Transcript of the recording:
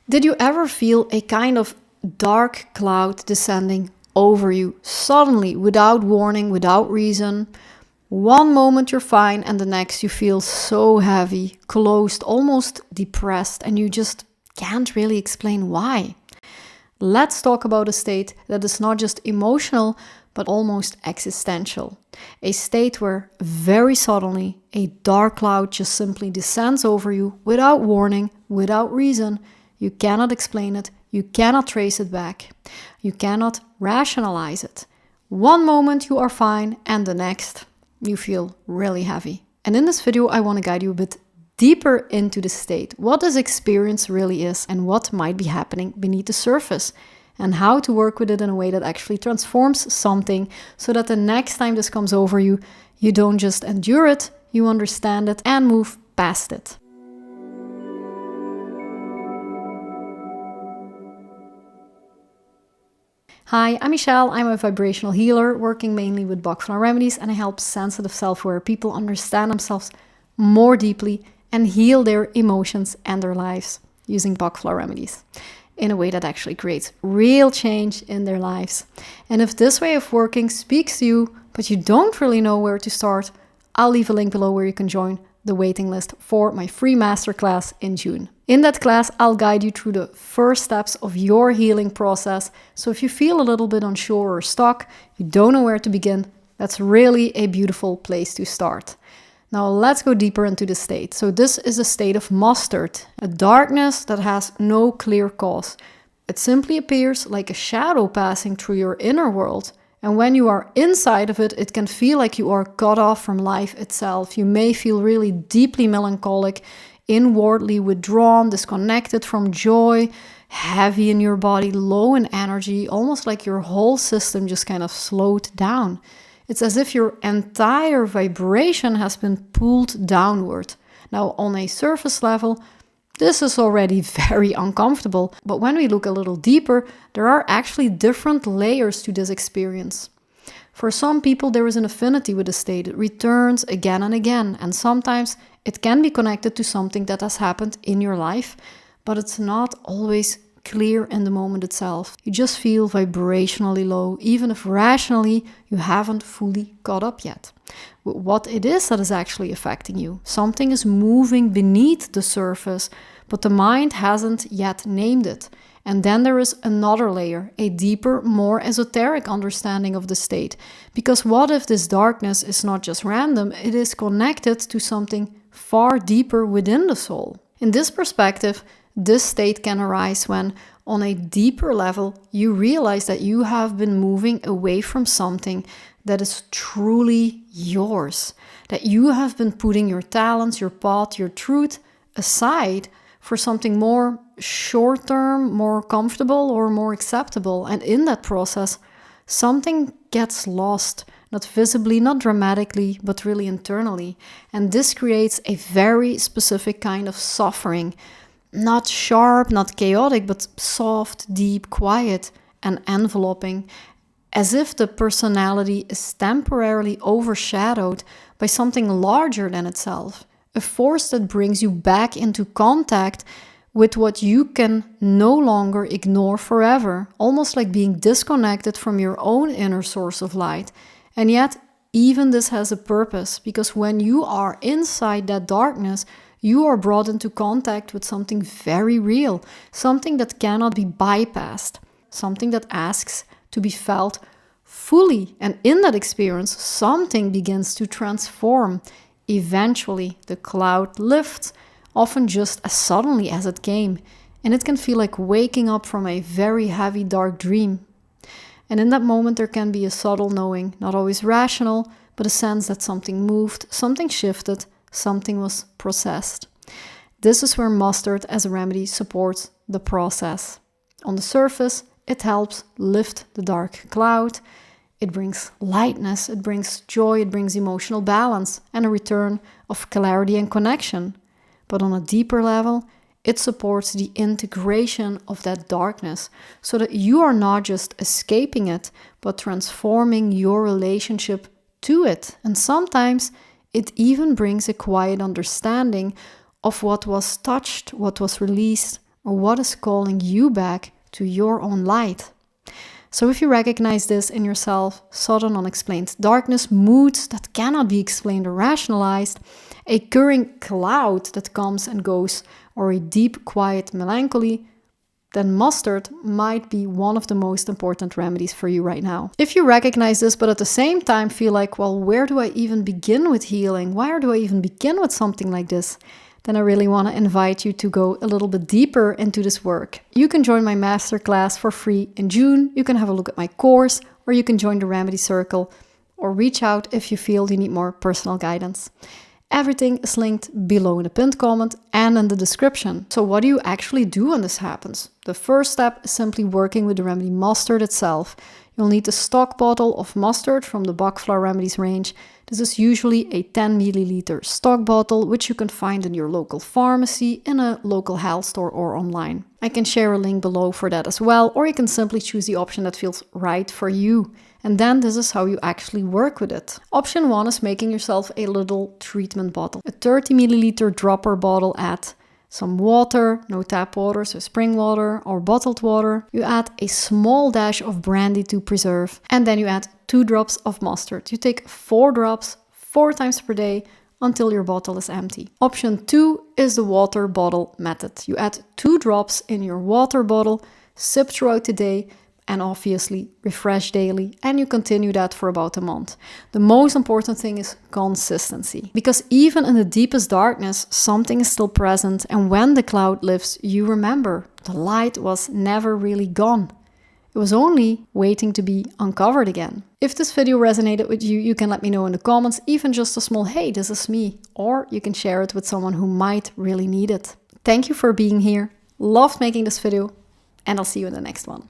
Did you ever feel a kind of dark cloud descending over you suddenly, without warning, without reason? One moment you're fine, and the next you feel so heavy, closed, almost depressed, and you just can't really explain why. Let's talk about a state that is not just emotional, but almost existential. A state where very suddenly a dark cloud just simply descends over you without warning, without reason. You cannot explain it, you cannot trace it back, you cannot rationalize it. One moment you are fine, and the next you feel really heavy. And in this video, I want to guide you a bit deeper into the state, what this experience really is, and what might be happening beneath the surface, and how to work with it in a way that actually transforms something so that the next time this comes over you, you don't just endure it, you understand it and move past it. Hi, I'm Michelle. I'm a vibrational healer working mainly with Bach Flower Remedies, and I help sensitive, self-aware people understand themselves more deeply and heal their emotions and their lives using Bach Flower Remedies in a way that actually creates real change in their lives. And if this way of working speaks to you, but you don't really know where to start, I'll leave a link below where you can join the waiting list for my free masterclass in June. In that class, I'll guide you through the first steps of your healing process. So if you feel a little bit unsure or stuck, you don't know where to begin, that's really a beautiful place to start. Now let's go deeper into the state. So this is a state of mustard, a darkness that has no clear cause. It simply appears like a shadow passing through your inner world. And when you are inside of it, it can feel like you are cut off from life itself. You may feel really deeply melancholic, inwardly withdrawn, disconnected from joy, heavy in your body, low in energy, almost like your whole system just kind of slowed down. It's as if your entire vibration has been pulled downward. Now, on a surface level, this is already very uncomfortable, but when we look a little deeper, there are actually different layers to this experience. For some people, there is an affinity with the state. It returns again and again, and sometimes it can be connected to something that has happened in your life, but it's not always clear in the moment itself. You just feel vibrationally low, even if rationally you haven't fully caught up yet. What it is that is actually affecting you. Something is moving beneath the surface, but the mind hasn't yet named it. And then there is another layer, a deeper, more esoteric understanding of the state. Because what if this darkness is not just random, it is connected to something far deeper within the soul. In this perspective, this state can arise when, on a deeper level, you realize that you have been moving away from something that is truly yours, that you have been putting your talents, your path, your truth aside for something more short-term, more comfortable, or more acceptable. And in that process, something gets lost, not visibly, not dramatically, but really internally. And this creates a very specific kind of suffering. Not sharp, not chaotic, but soft, deep, quiet, and enveloping, as if the personality is temporarily overshadowed by something larger than itself, a force that brings you back into contact with what you can no longer ignore forever, almost like being disconnected from your own inner source of light. And yet, even this has a purpose, because when you are inside that darkness, you are brought into contact with something very real, something that cannot be bypassed, something that asks to be felt fully. And in that experience, something begins to transform. Eventually, the cloud lifts, often just as suddenly as it came, and it can feel like waking up from a very heavy, dark dream. And in that moment, there can be a subtle knowing, not always rational, but a sense that something moved, something shifted, something was processed. This is where mustard as a remedy supports the process. On the surface, it helps lift the dark cloud. It brings lightness, it brings joy, it brings emotional balance and a return of clarity and connection. But on a deeper level, it supports the integration of that darkness so that you are not just escaping it, but transforming your relationship to it. And sometimes it even brings a quiet understanding of what was touched, what was released, or what is calling you back to your own light. So if you recognize this in yourself, sudden unexplained darkness, moods that cannot be explained or rationalized, a current cloud that comes and goes, or a deep, quiet melancholy, then mustard might be one of the most important remedies for you right now. If you recognize this, but at the same time feel like, well, where do I even begin with healing? Why do I even begin with something like this? Then I really want to invite you to go a little bit deeper into this work. You can join my masterclass for free in June. You can have a look at my course, or you can join the Remedy Circle, or reach out if you feel you need more personal guidance. Everything is linked below in the pinned comment and in the description. So what do you actually do when this happens? The first step is simply working with the remedy mustard itself. You'll need a stock bottle of mustard from the Bach Flower Remedies range. This is usually a 10 milliliter stock bottle, which you can find in your local pharmacy, in a local health store, or online. I can share a link below for that as well, or you can simply choose the option that feels right for you. And then this is how you actually work with it. Option 1 is making yourself a little treatment bottle. A 30 milliliter dropper bottle. Add some water, no tap water, so spring water or bottled water. You add a small dash of brandy to preserve, and then you add 2 drops of mustard. You take 4 drops 4 times per day until your bottle is empty. Option 2 is the water bottle method. You add 2 drops in your water bottle, sip throughout the day, and obviously refresh daily, and you continue that for about a month. The most important thing is consistency, because even in the deepest darkness, something is still present, and when the cloud lifts, you remember the light was never really gone. It was only waiting to be uncovered again. If this video resonated with you, you can let me know in the comments, even just a small "hey, this is me," or you can share it with someone who might really need it. Thank you for being here. Loved making this video, and I'll see you in the next one.